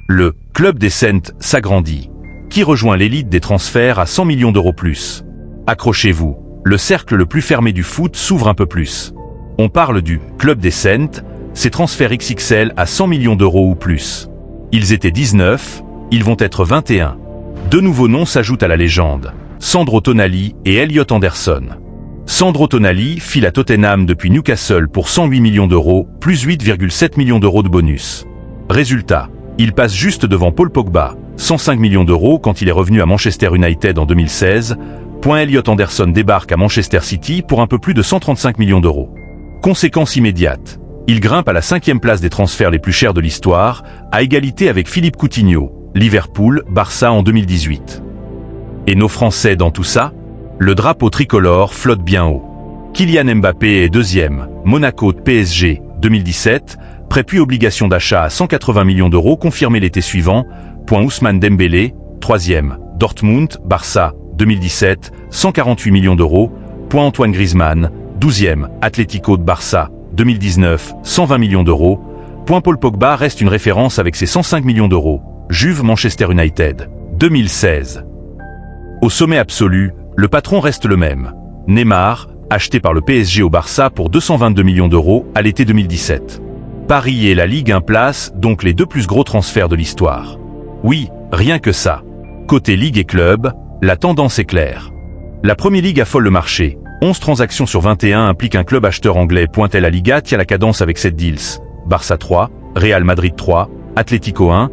Le club des Saints s'agrandit. Qui rejoint l'élite des transferts à 100 millions d'euros plus? Accrochez-vous, le cercle le plus fermé du foot s'ouvre un peu plus. On parle du club des Saints, ces transferts XXL à 100 millions d'euros ou plus. Ils étaient 19, ils vont être 21. Deux nouveaux noms s'ajoutent à la légende, Sandro Tonali et Elliot Anderson. Sandro Tonali file à Tottenham depuis Newcastle pour 108 millions d'euros, plus 8,7 millions d'euros de bonus. Résultat, il passe juste devant Paul Pogba, 105 millions d'euros quand il est revenu à Manchester United en 2016. Elliot Anderson débarque à Manchester City pour un peu plus de 135 millions d'euros. Conséquence immédiate, il grimpe à la 5e place des transferts les plus chers de l'histoire, à égalité avec Philippe Coutinho, Liverpool, Barça en 2018. Et nos Français dans tout ça? Le drapeau tricolore flotte bien haut. Kylian Mbappé est 2e, Monaco de PSG, 2017, prêt puis obligation d'achat à 180 millions d'euros confirmé l'été suivant. Ousmane Dembélé, 3e, Dortmund, Barça, 2017, 148 millions d'euros. Antoine Griezmann, 12e, Atlético de Barça, 2019, 120 millions d'euros. Paul Pogba reste une référence avec ses 105 millions d'euros. Juve Manchester United, 2016. Au sommet absolu, le patron reste le même. Neymar, acheté par le PSG au Barça pour 222 millions d'euros à l'été 2017. Paris et la Ligue 1 placent donc les deux plus gros transferts de l'histoire. Oui, rien que ça. Côté Ligue et club, la tendance est claire. La Premier League affole le marché. 11 transactions sur 21 impliquent un club acheteur anglais. La Liga tient la cadence avec 7 deals. Barça 3, Real Madrid 3, Atlético 1.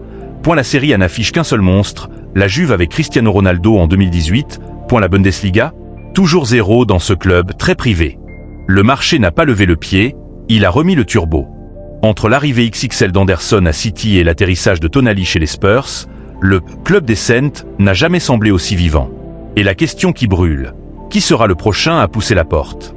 La série n'affiche qu'un seul monstre, la Juve avec Cristiano Ronaldo en 2018. La Bundesliga, toujours 0 dans ce club très privé. Le marché n'a pas levé le pied, il a remis le turbo. Entre l'arrivée XXL d'Anderson à City et l'atterrissage de Tonali chez les Spurs, le club des Saints n'a jamais semblé aussi vivant. Et la question qui brûle, qui sera le prochain à pousser la porte ?